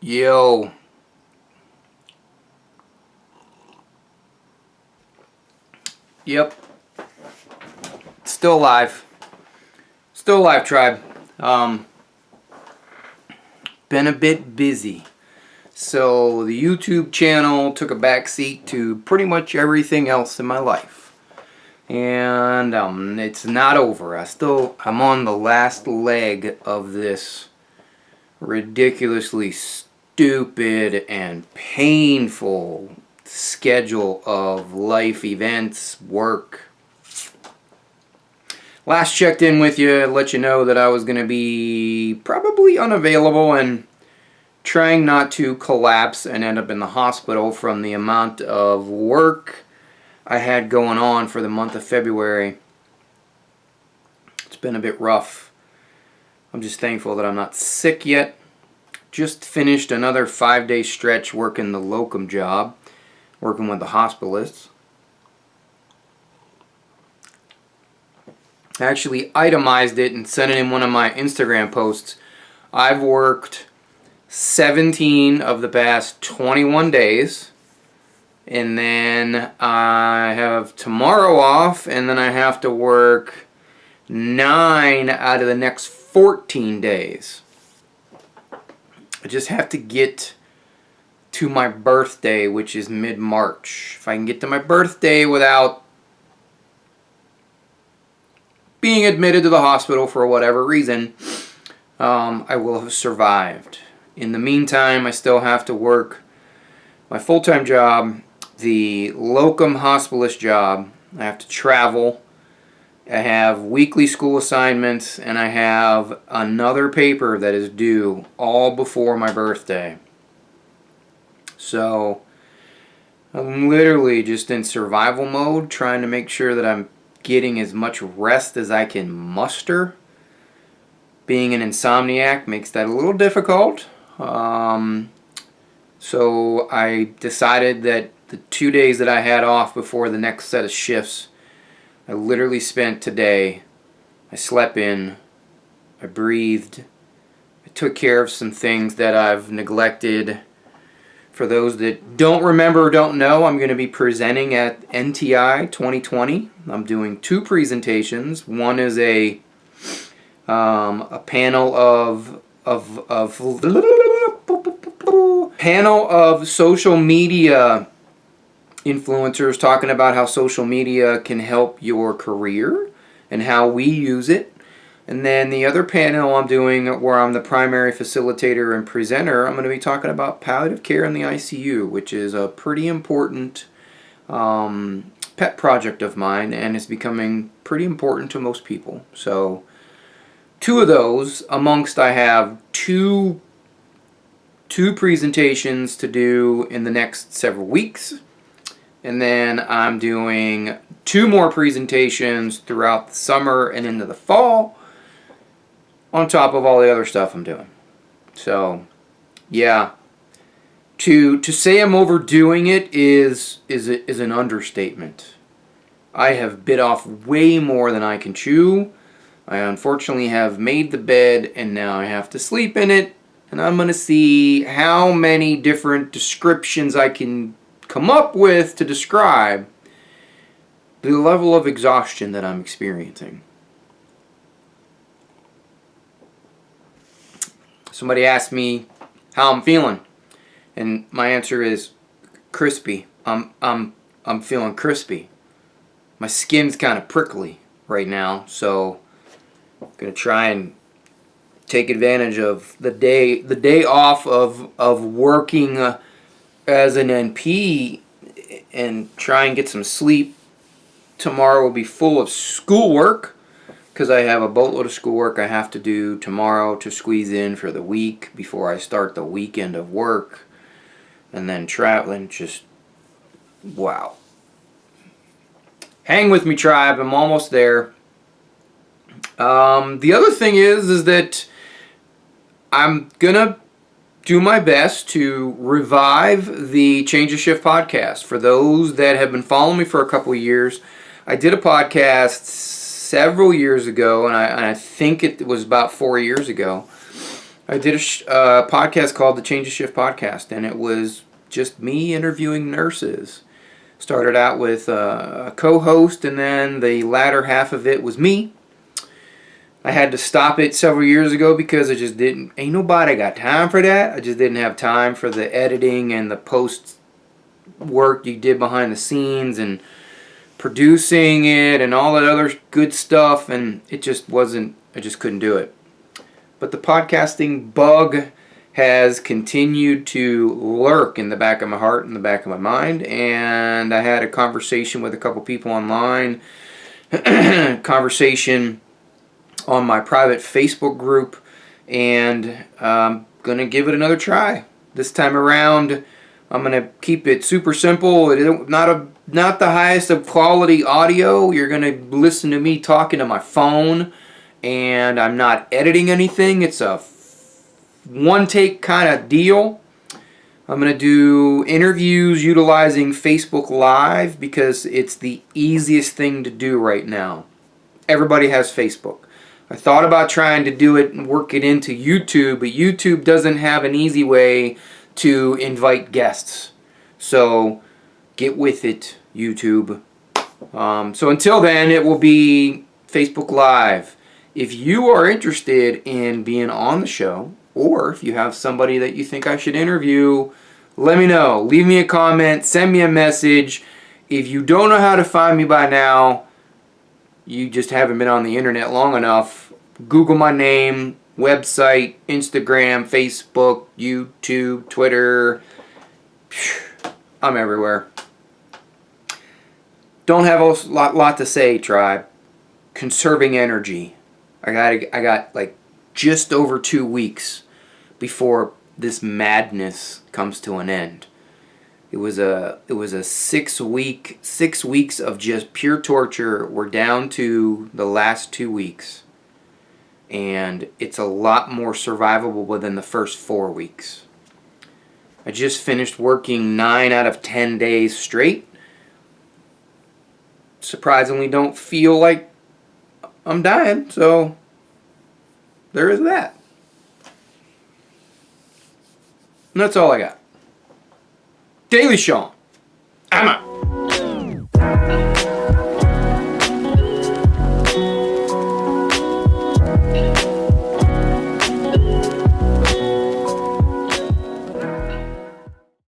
Yo. Yep. Still alive. Still alive, tribe. Been a bit busy. So the YouTube channel took a backseat to pretty much everything else in my life. And it's not over. I'm on the last leg of this ridiculously stupid and painful schedule of life events, work. Last checked in with you, let you know that I was going to be probably unavailable and trying not to collapse and end up in the hospital from the amount of work I had going on for the month of February. It's been a bit rough. I'm just thankful that I'm not sick yet. Just finished another 5-day stretch working the locum job, working with the hospitalists. I actually itemized it and sent it in one of my Instagram posts. I've worked 17 of the past 21 days, and then I have tomorrow off, and then I have to work 9 out of the next 14 days. I just have to get to my birthday, which is mid-March. If I can get to my birthday without being admitted to the hospital for whatever reason, I will have survived. In the meantime, I still have to work my full-time job, the locum hospitalist job. I have to travel. I have weekly school assignments, and I have another paper that is due all before my birthday. So I'm literally just in survival mode, trying to make sure that I'm getting as much rest as I can muster. Being an insomniac makes that a little difficult. So I decided that the 2 days that I had off before the next set of shifts, I literally spent today. I slept in, I breathed, I took care of some things that I've neglected. For those that don't remember or don't know, I'm going to be presenting at NTI 2020. I'm doing 2 presentations. One is a panel of social media influencers talking about how social media can help your career and how we use it. And then the other panel I'm doing, where I'm the primary facilitator and presenter, I'm going to be talking about palliative care in the ICU, which is a pretty important pet project of mine, and it's becoming pretty important to most people. So 2 of those, amongst I have two presentations to do in the next several weeks. And then I'm doing 2 more presentations throughout the summer and into the fall, on top of all the other stuff I'm doing. So, yeah. To say I'm overdoing it is an understatement. I have bit off way more than I can chew. I unfortunately have made the bed, and now I have to sleep in it. And I'm going to see how many different descriptions I can come up with to describe the level of exhaustion that I'm experiencing. Somebody asked me how I'm feeling, and my answer is crispy. I'm feeling crispy. My skin's kind of prickly right now, so I'm gonna try and take advantage of the day off of working as an NP and try and get some sleep. Tomorrow will be full of schoolwork because I have a boatload of schoolwork I have to do tomorrow to squeeze in for the week before I start the weekend of work. And then traveling, just wow. Hang with me, tribe. I'm almost there. The other thing is that I'm gonna do my best to revive the Change of Shift podcast. For those that have been following me for a couple of years, I did a podcast several years ago, and I think it was about 4 years ago. I did a podcast called the Change of Shift Podcast, and it was just me interviewing nurses. Started out with a co-host, and then the latter half of it was me. I had to stop it several years ago because ain't nobody got time for that. I just didn't have time for the editing and the post work you did behind the scenes and producing it and all that other good stuff, and I just couldn't do it. But the podcasting bug has continued to lurk in the back of my heart and the back of my mind, and I had a conversation with a couple people online, conversation on my private Facebook group, and I'm going to give it another try. This time around, I'm going to keep it super simple. Not the highest of quality audio. You're going to listen to me talking to my phone, and I'm not editing anything. It's a one-take kind of deal. I'm going to do interviews utilizing Facebook Live because it's the easiest thing to do right now. Everybody has Facebook. I thought about trying to do it and work it into YouTube, but YouTube doesn't have an easy way to invite guests. So get with it, YouTube. So until then, it will be Facebook Live. If you are interested in being on the show, or if you have somebody that you think I should interview, let me know. Leave me a comment, send me a message. If you don't know how to find me by now, you just haven't been on the internet long enough. Google my name, website, Instagram, Facebook, YouTube, Twitter. I'm everywhere. Don't have a lot to say, tribe. Conserving energy. I got like just over 2 weeks before this madness comes to an end. It was a 6 weeks of just pure torture. We're down to the last 2 weeks. And it's a lot more survivable within the first 4 weeks. I just finished working 9 out of 10 days straight. Surprisingly don't feel like I'm dying, so there is that. And that's all I got. Daily Sean. I'm out.